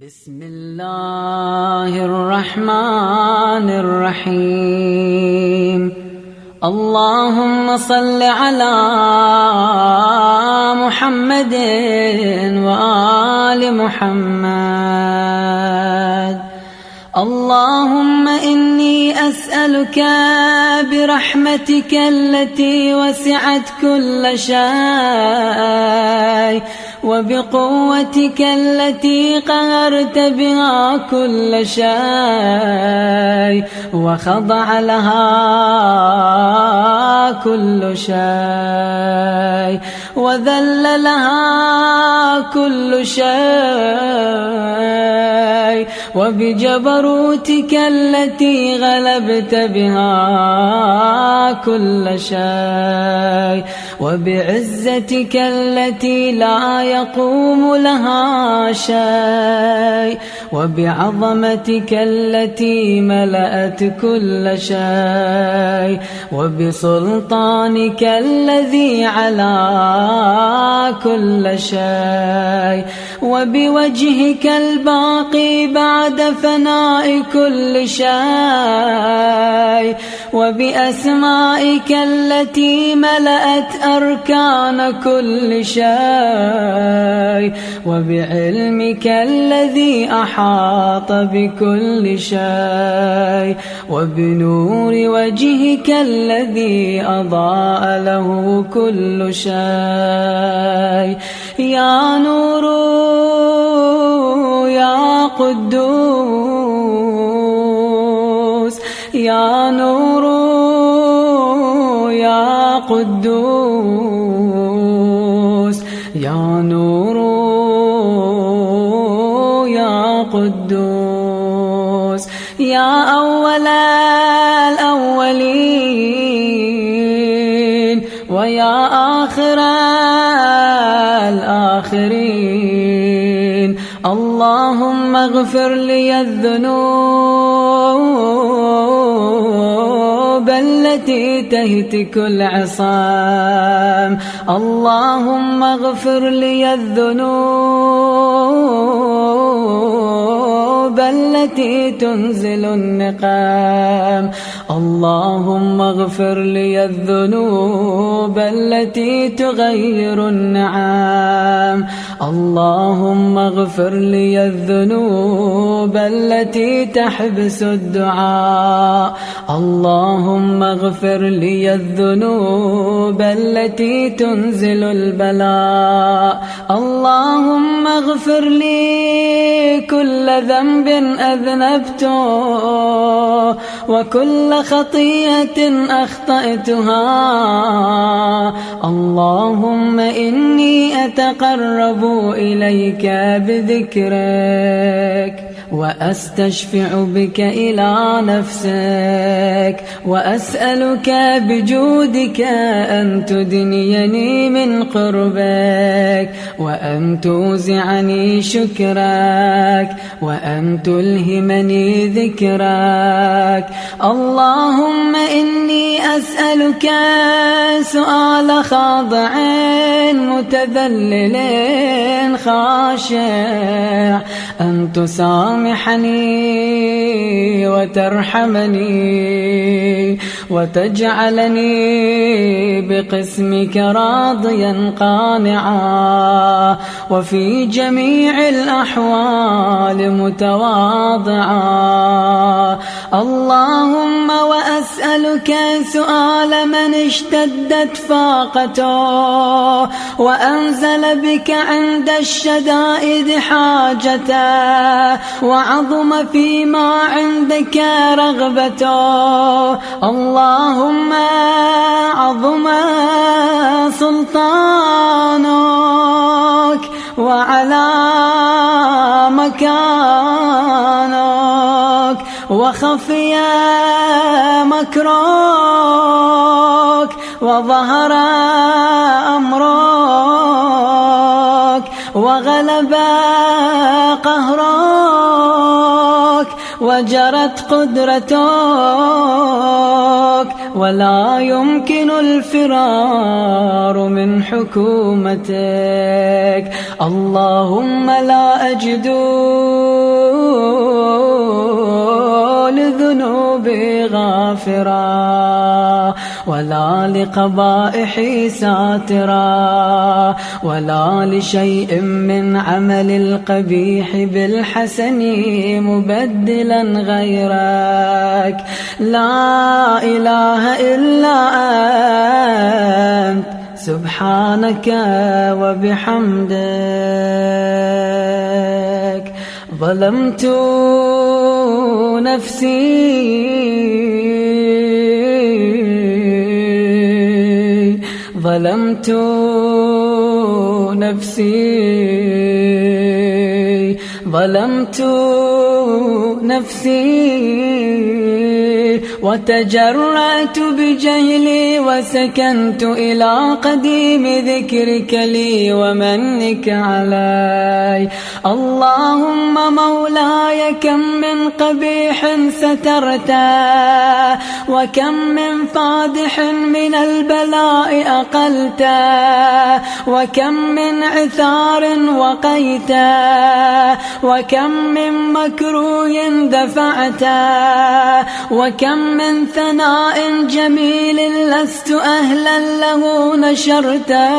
بسم الله الرحمن الرحيم. اللهم صل على محمد وآل محمد. اللهم إني أسألك برحمتك التي وسعت كل شيء وبقوتك التي قهرت بها كل شيء وخضع لها كل شيء وذل لها كل شيء وبجبروتك التي غلبت بها كل شيء وبعزتك التي لا يقوم لها شيء وبعظمتك التي ملأت كل شيء وبسلطانك الذي على كل شيء وبوجهك الباقي بعد فناء كل شيء وبأسمائك التي ملأت أركان كل شيء وبعلمك الذي أحاط بكل شيء وبنور وجهك الذي أضاء له كل شيء. يا نور يا قدوس يا نور يا قدوس يا نور يا قدوس يا أول الأولين ويا آخر الآخرين. اللهم اغفر لي الذنوب التي تهتك العصام. اللهم اغفر لي الذنوب التي تنزل النقام. اللهم اغفر لي الذنوب التي تغير النعام. اللهم اغفر لي الذنوب التي تحبس الدعاء. اللهم اغفر لي الذنوب التي تنزل البلاء. اللهم اغفر لي كل ذنب أذنبته وكل خطيئة أخطأتها. اللهم إني أتقرب إليك بذكرك وأستشفع بك إلى نفسك وأسألك بجودك أن تدنيني من قربك وأن توزعني شكرك وأن تلهمني ذكرك. اللهم إني أسألك سؤال خاضع متذلل خاشع أن تسامحني وترحمني وتجعلني بقسمك راضيا قانعا وفي جميع الأحوال متواضعا. اللهم وأسألك سؤال من اشتدت فاقته وأنزل بك عند الشدائد حاجته وعظم فيما عندك رغبته. اللهم عظم سلطانك وعلى مكانك وخفي مكرك وظهر أمرك وغلب قهرك وجرت قدرتك، ولا يمكن الفرار من حكومتك. اللهم لا أجد لذنوبي غافرا، ولا لقبائحي ساترا، ولا لشيء من عمل القبيح بالحسن مبدلا غيرك. لا إله إلا أنت سبحانك وبحمدك. ظلمت نفسي ظلمت نفسي ظلمت نفسي، وتجرأت بجهلي وسكنت إلى قديم ذكرك لي ومنك علي. اللهم مولاي كم من قبيح سترته، وكم من فادح من البلاء أقلته، وكم من عثار وقيته، وكم من مكروه دفعته، وكم من ثناء جميل لست أهلا له نشرته.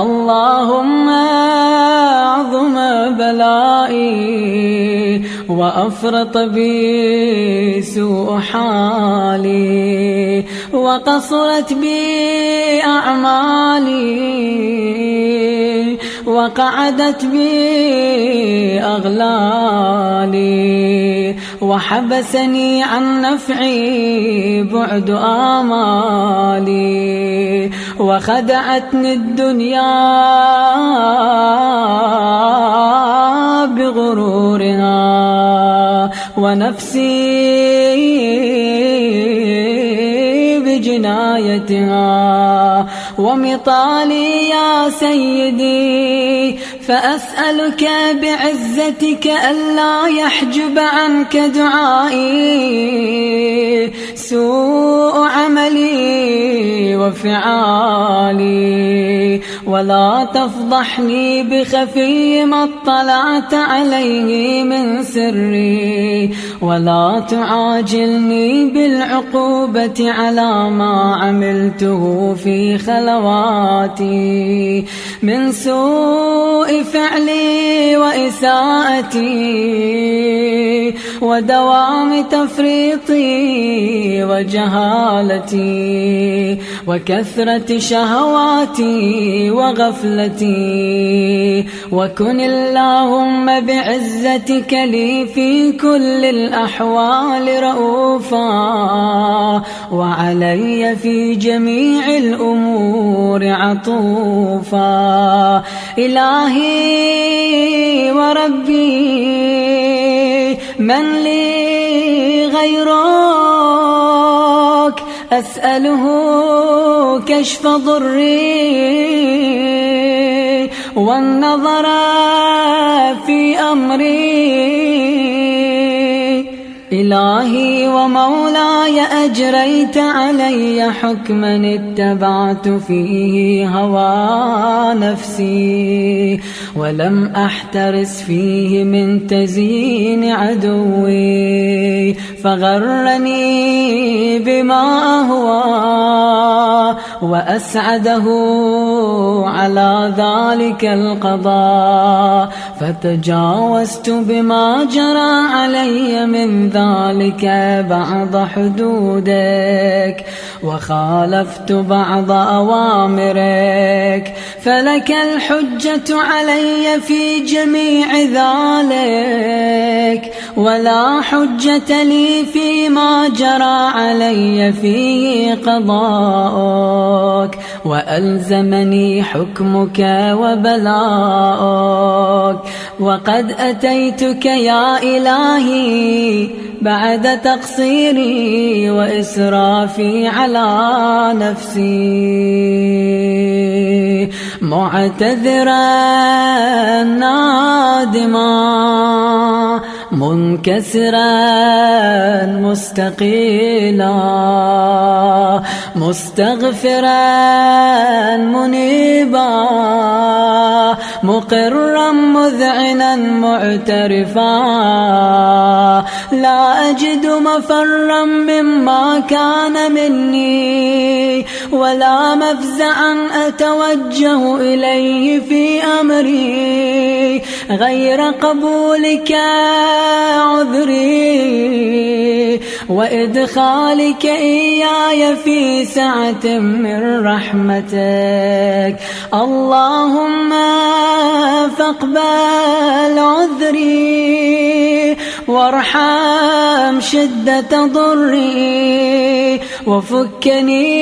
اللهم أعظم بلائي وأفرط بي سوء حالي، وقصرت بي أعمالي، وقعدت بي أغلالي، وحبسني عن نفعي بعد آمالي، وخدعتني الدنيا بغرورها، ونفسي بجنايتها، ومطالي يا سيدي، فأسألك بعزتك ألا يحجب عنك دعائي سوء عملي وفعالي، ولا تفضحني بخفي ما اطلعت عليه من سري، ولا تعاجلني بالعقوبة على ما عملته في خلواتي من سوء فعلي وإساءتي، ودوام تفريطي وجهالتي، وكثرة شهواتي وغفلتي. وكن اللهم بعزتك لي في كل الأحوال رؤوفا، وعلي في جميع الأمور عطوفا. إلهي وربي من لي غيرك، أسأله كشف ضري والنظر في أمري. إلهي ومولاي أجريت علي حكما اتبعت فيه هوى نفسي، ولم أحترس فيه من تزيين عدوي، فغرني بما أهوى وأسعده على ذلك القضاء، فتجاوزت بما جرى علي من ذلك بعض حدودك، وخالفت بعض أوامرك، فلك الحجة علي في جميع ذلك، ولا حجة لي فيما جرى علي فيه قضاءك، وألزمني حكمك وبلاءك. وقد أتيتك يا إلهي بعد تقصيري وإسرافي على نفسي، معتذرا نادما منكسرا مستقيلا مستغفرا منيبا مقرا مذعنا معترفا لا أجد مفرا مما كان مني ولا مفزعا أتوجه إليه في أمري غير قبولك عذري وإدخالك إياي في سعة من رحمتك اللهم فاقبل عذري وارحم شدة ضري وفكني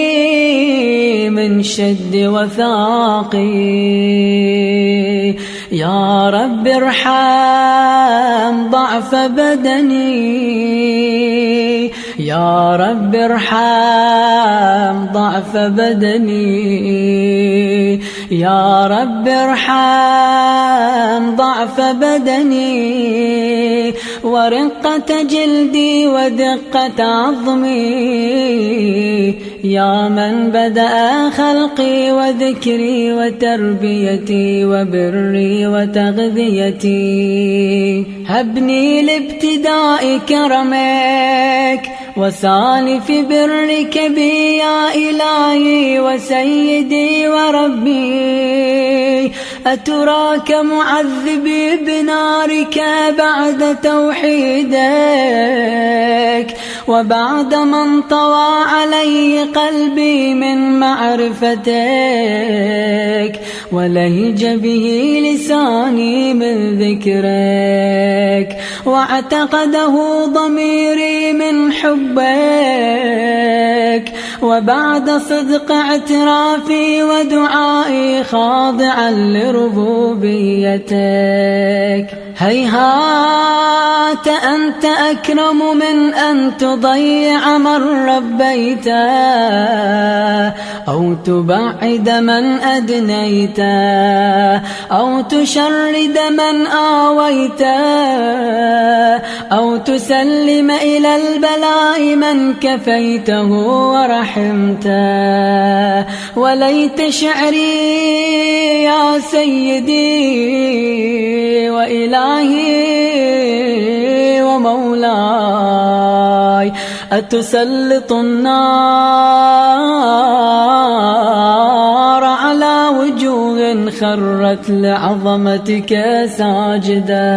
من شد وثاقي يا رب ارحم ضعف بدني يا رب ارحم ضعف بدني يا رب ارحم ضعف بدني ورقة جلدي ودقة عظمي يا من بدأ خلقي وذكري وتربيتي وبري وتغذيتي هبني لابتداء كرمك وسالف برك بي يا إلهي وسيدي وربي أتراك معذبي بنارك بعد توحيدك وبعد من طوى علي قلبي من معرفتك ولهج به لساني من ذكرك واعتقده ضميري من حبك وبعد صدق اعترافي ودعائي خاضعا لربوبيتك هيهات أنت أكرم من أن تضيع من ربيت أو تبعد من أدنيت أو تشرد من آويت أو تسلم إلى البلاء من كفيته ورحمت وليت شعري يا سيدي وإلهي ومولاي أتسلط النار على وجوه خرت لعظمتك ساجدا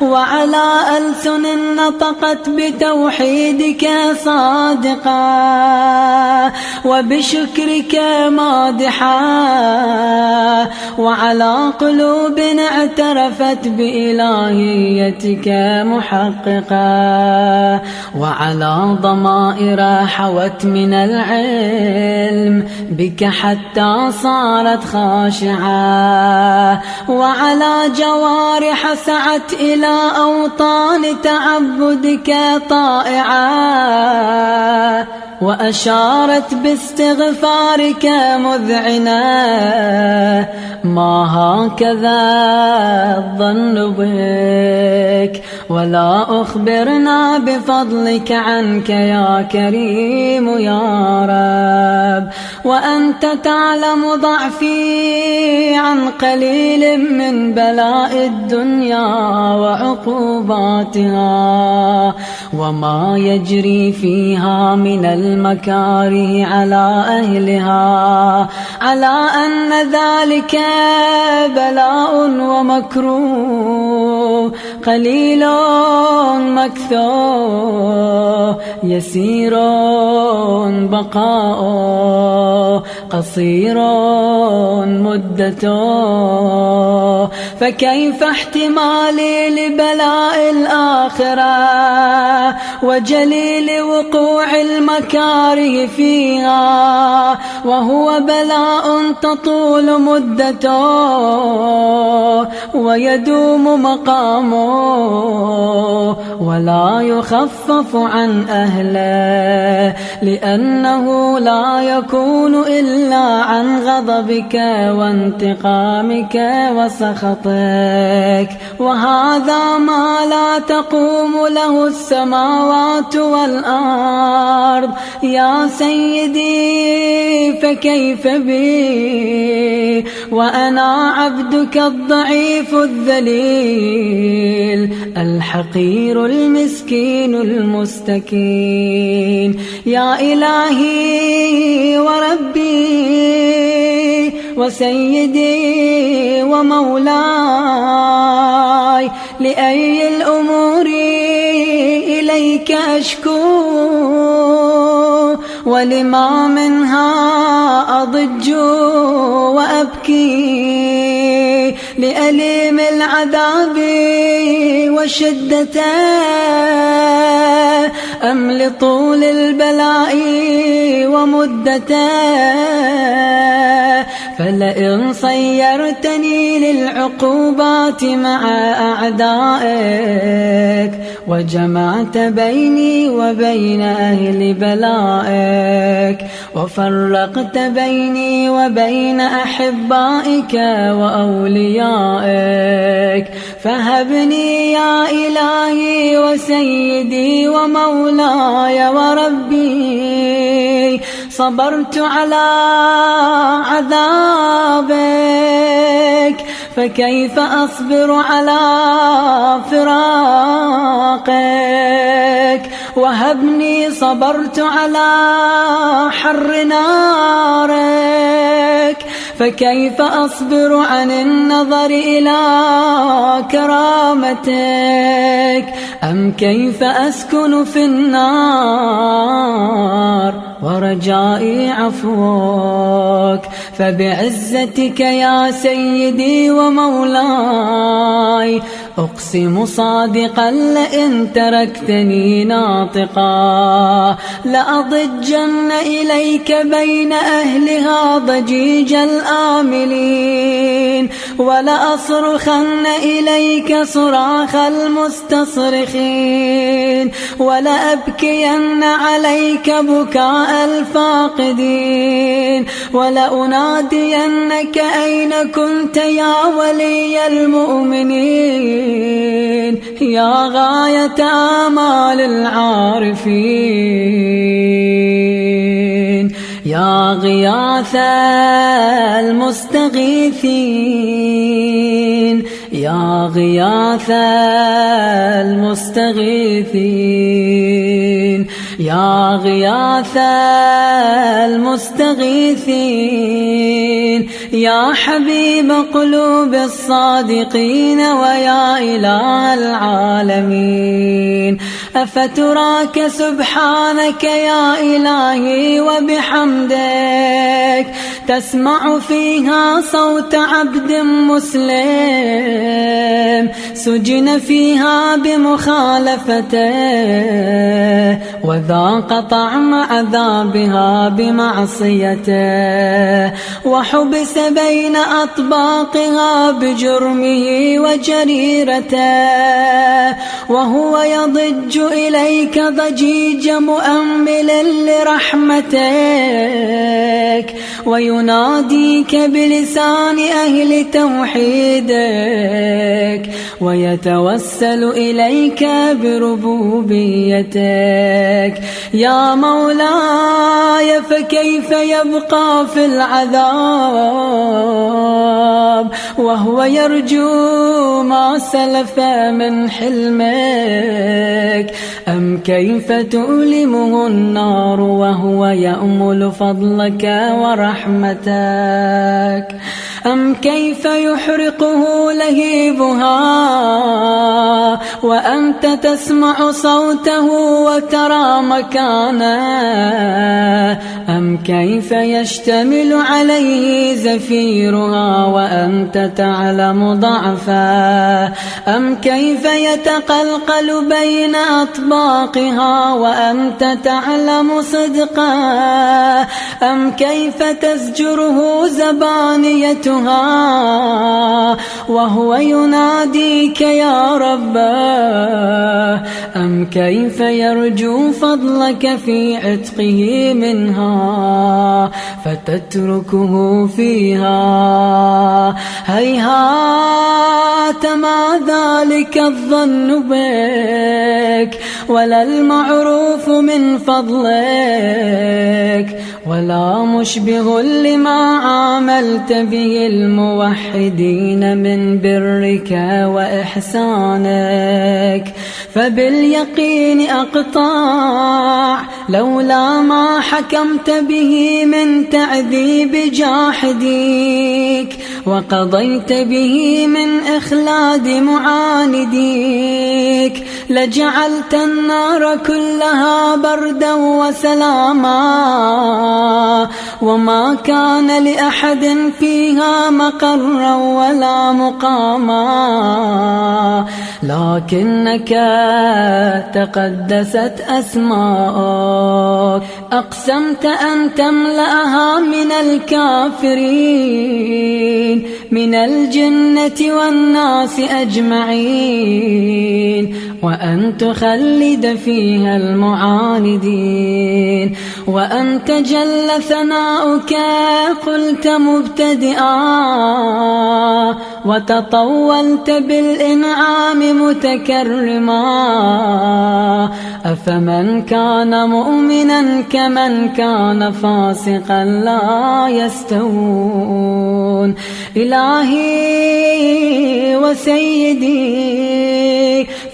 وعلى ألسن نطقت بتوحيدك صادقا وبشكرك مادحا وعلى قلوب اعترفت بإلهيتك محققا وعلى ضمائر حوت من العلم بك حتى صارت خاشعة وعلى جوارح سعت إلى أوطان تعبدك طائعة وأشارت باستغفارك مذعنة ما هكذا الظن بك ولا أخبرنا بفضلك عنك يا كريم يا رب وأنت تعلم ضعفي عن قليل من بلاء الدنيا وعقوباتها وما يجري فيها من المكاره على أهلها على أن ذلك بلاء ومكروه قليل مكثور يسير بقاؤه قصير مدته فكيف احتمالي لبلاء الآخرة وجليل وقوع المكاره فيها وهو بلاء تطول مدته ويدوم مقامه ولا يخفف عن أهله، لأنه لا يكون إلا عن غضبك وانتقامك وسخطك، وهذا ما لا تقوم له السماوات والأرض. يا سيدي فكيف بي وأنا عبدك الضعيف الذليل الحقير المسكين المستكين. يا إلهي وربي وسيدي ومولاي، لأي الأمور إليك أشكو، ولما منها أضج وأبكي، لأليم العذاب وشدته أم لطول البلاء ومدته؟ فلئن صيرتني للعقوبات مع أعدائك، وجمعت بيني وبين أهل بلائك، وفرقت بيني وبين أحبائك وأوليائك، فهبني يا إلهي وسيدي ومولاي وربي. صبرت على عذابك، فكيف أصبر على فراقك؟ وهبني صبرت على حر نارك، فكيف أصبر عن النظر إلى كرامتك؟ أم كيف أسكن في النار ورجائي عفوك؟ فبعزتك يا سيدي ومولاي أقسم صادقا لئن تركتني ناطقا لأضجن إليك بين أهلها ضجيج الآملين، ولأصرخن إليك صراخ المستصرخين، ولأبكين عليك بكاء الفاقدين، ولأنادينك أين كنت يا ولي المؤمنين، يا غاية آمال العارفين، يا غياث المستغيثين، يا غياث المستغيثين، يا غياث المستغيثين، يا حبيب قلوب الصادقين ويا إله العالمين. أفتراك سبحانك يا إلهي وبحمدك تسمع فيها صوت عبد مسلم سجن فيها بمخالفته، وذاق طعم عذابها بمعصيته، وحبس بين أطباقها بجرمه وجريرته، وهو يضج إليك ضجيج مؤمل لرحمتك، ويناديك بلسان أهل توحيدك، ويتوسل إليك بربوبيتك. يا مولاي فكيف يبقى في العذاب وهو يرجو ما سلف من حلمك؟ أم كيف تؤلمه النار وهو يأمل فضلك ورحمتك؟ أم كيف يحرقه لهيبها وأنت تسمع صوته وترى مكانه، أم كيف يشتمل عليه زفيرها وأنت تعلم ضعفه، أم كيف يتقلقل بين أطباقها وأنت تعلم صدقه، أم كيف تزجره زبانيتها وهو يناديك يا رباه، أم كيف يرجو فضلك في عتقه منها فتتركه فيها. هيهات ما ذلك الظن بك ولا المعروف من فضلك، ولا مشبه لما عاملت به الموحدين من برك وإحسانك. فباليقين أقطع لولا ما حكمت به من تعذيب جاحديك، وقضيت به من إخلاد معانديك، لجعلت النار كلها بردا وسلاما، وما كان لأحد فيها مقرا ولا مقاما، لكنك تقدست أسماءك، أقسمت أن تملأها من الكافرين من الجنة والناس أجمعين، وأن تخلد فيها المعاندين. وأنت جل ثناؤك قلت مبتدئا، وتطولت بالإنعام متكرما، أفمن كان مؤمنا كمن كان فاسقا لا يستوون. إلهي وسيدي،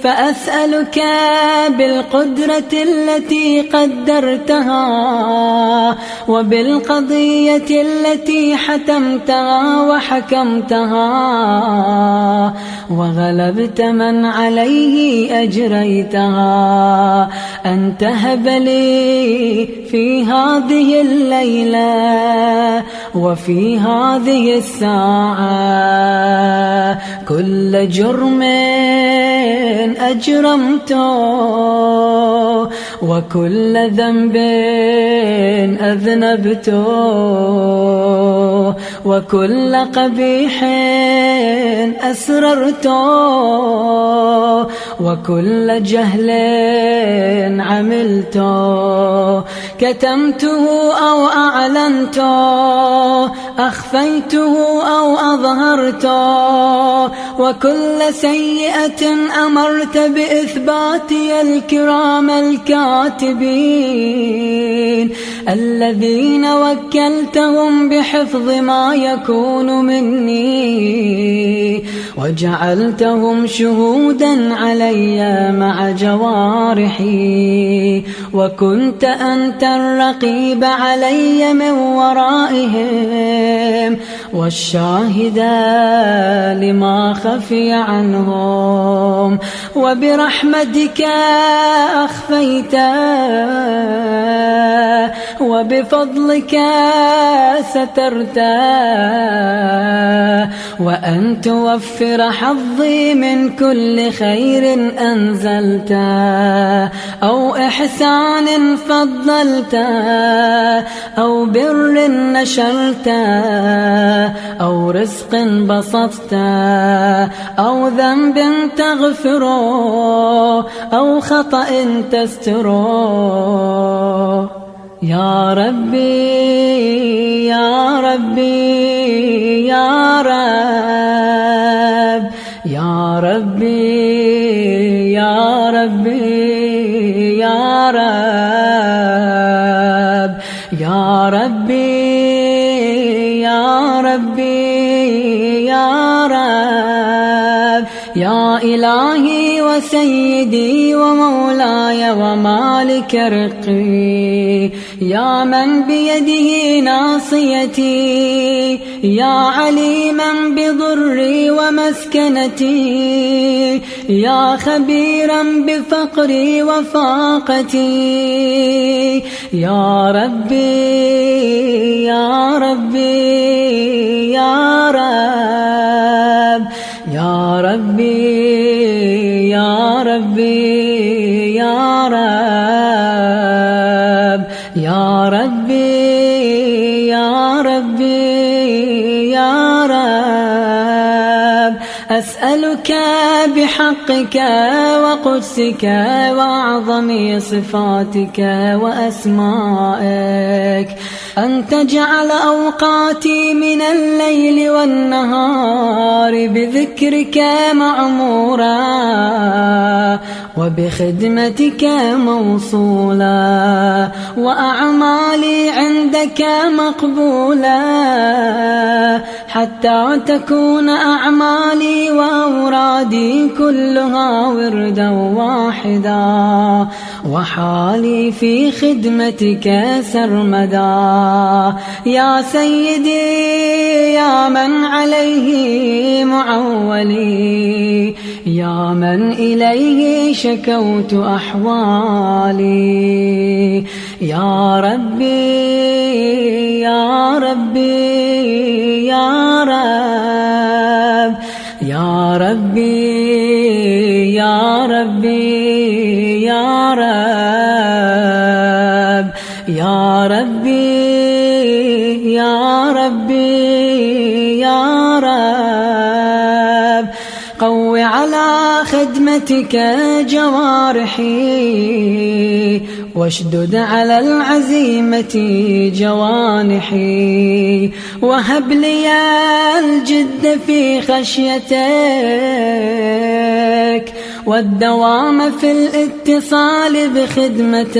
فأسألك بالقدرة التي قدرتها وبالقضية التي حتمتها وحكمتها وغلبت من عليه أجريتها، أن تهب لي في هذه الليلة وفي هذه الساعة كل جرم أجرمته وكل ذنب أذنبته وكل قبيح أسررته وكل جهل عملته، كتمته أو أعلنته، أخفيته أو أظهرته، وكل سيئة أمرت بإثباتي الكرام الكاتبين الذين وكلتهم بحفظ ما يكون مني، وجعلتهم شهودا علي مع جوارحي، وكنت أنت الرقيب علي من ورائهم والشاهد لما خفي عنهم، وبرحمتك أخفيت وبفضلك سترت، وأن توفر حظي من كل خير أنزلت أو إحسان فضلت أو بر نشرت أو رزق بسطت أو ذنب تغفره أو خطأ تستره. يا ربي يا ربي يا رب، يا ربي يا ربي يا رب، يا ربي يا ربي يا رب، يا إلهي وسيدي ومولاي ومالك رقي، يا من بيده ناصيتي، يا عليما بضري ومسكنتي، يا خبيرا بفقري وفاقتي، يا ربي يا ربي يا رب، يا ربي يا ربي يا رب، يا ربي يا ربي يا رب. أسألك بحقك وقدسك وأعظم صفاتك وأسمائك أن تجعل أوقاتي من الليل والنهار بذكرك معمورا وبخدمتك موصولا، وأعمالي عندك مقبولا، حتى تكون أعمالي وأورادي كلها وردا واحدا، وحالي في خدمتك سرمدا. يا سيدي يا من عليه معولي، يا من إليه شكوت أحوالي، يا ربي يا ربي يا رب، يا ربي يا ربي يا رب، يا ربي يا ربي يا رب. قو على خدمتك جوارحي، واشدد على العزيمة جوانحي، وهب لي الجد في خشيتك والدوام في الاتصال بخدمتك،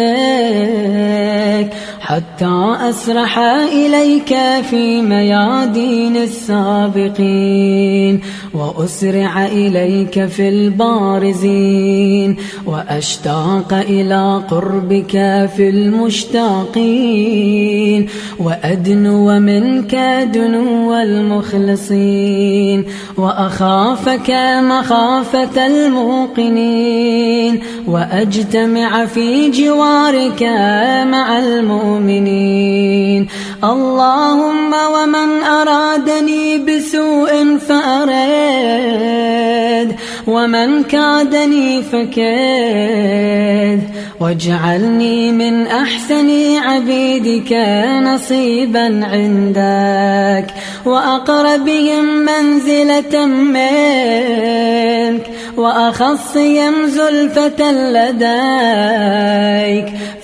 حتى أسرح إليك في ميادين السابقين، وأسرع إليك في البارزين، وأشتاق إلى قربك في المشتاقين، وأدنو منك دنو المخلصين، وأخافك مخافة الموقنين، وأجتمع في جوارك مع المؤمنين. اللهم ومن أرادني بسوء فأرد، ومن كادني فكد، واجعلني من أحسن عبيدك نصيبا عندك، وأقربهم منزلة منك، وأخصهم زلفة لديك،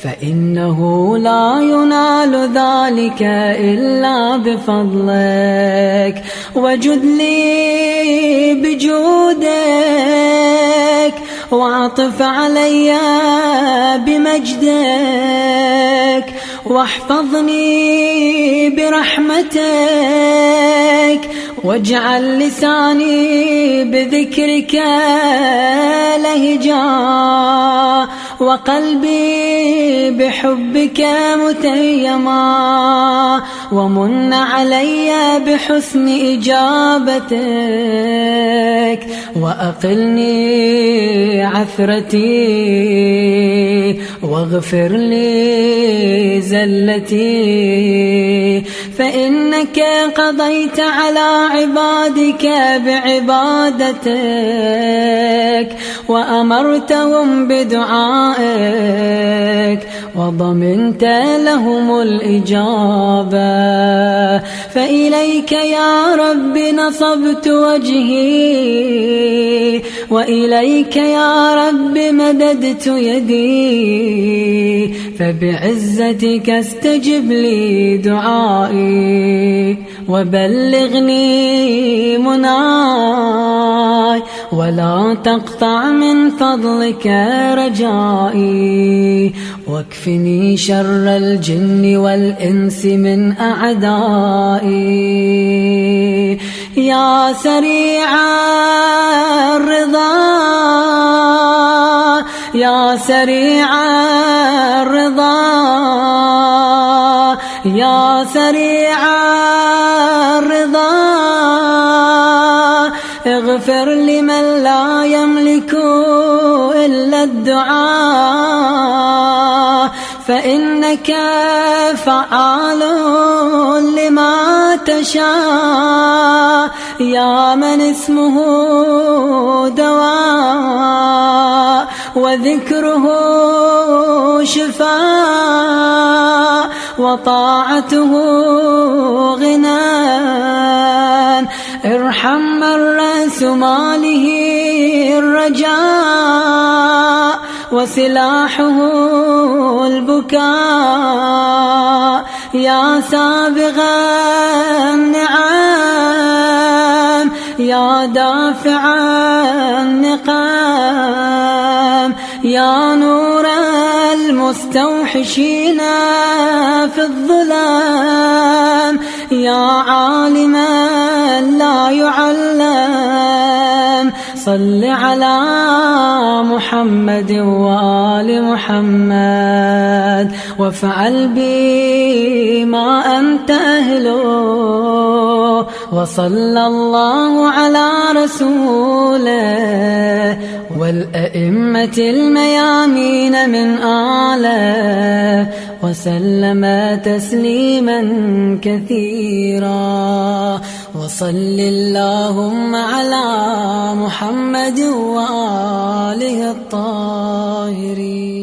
فإنه لا ينال ذلك إلا بفضلك. وجد لي بجودك، واعطف علي بمجدك، واحفظني برحمتك، واجعل لساني بذكرك لهجا، وقلبي بحبك متيما، ومن علي بحسن إجابتك، وأقلني عثرتي، واغفر لي زلتي، فإنك قضيت على عبادك بعبادتك، وأمرتهم بدعائك، وضمنت لهم الإجابة. فإليك يا رب نصبت وجهي، وإليك يا رب مددت يدي، فبعزتك استجب لي دعائي، وبلغني مناي، ولا تقطع من فضلك رجائي، واكفني شر الجن والإنس من أعدائي. يا سريع الرضا، يا سريع الرضا، يا سريع الرضا، اغفر لمن لا يملك أملك إلا الدعاء فإنك فعال لما تشاء يا من اسمه دواء وذكره شفاء وطاعته غنى. ارحم من رأس ماله الرجاء وسلاحه البكاء يا سابغ النعم يا دافع النقام يا نور المستوحشين في الظلام يا عالما لا يعلم صل على محمد وآل محمد وافعل بي ما أنت أهله وصلى الله على رسوله والأئمة الميامين من آله وسلم تسليما كثيرا وصل اللهم على محمد وآله الطاهرين.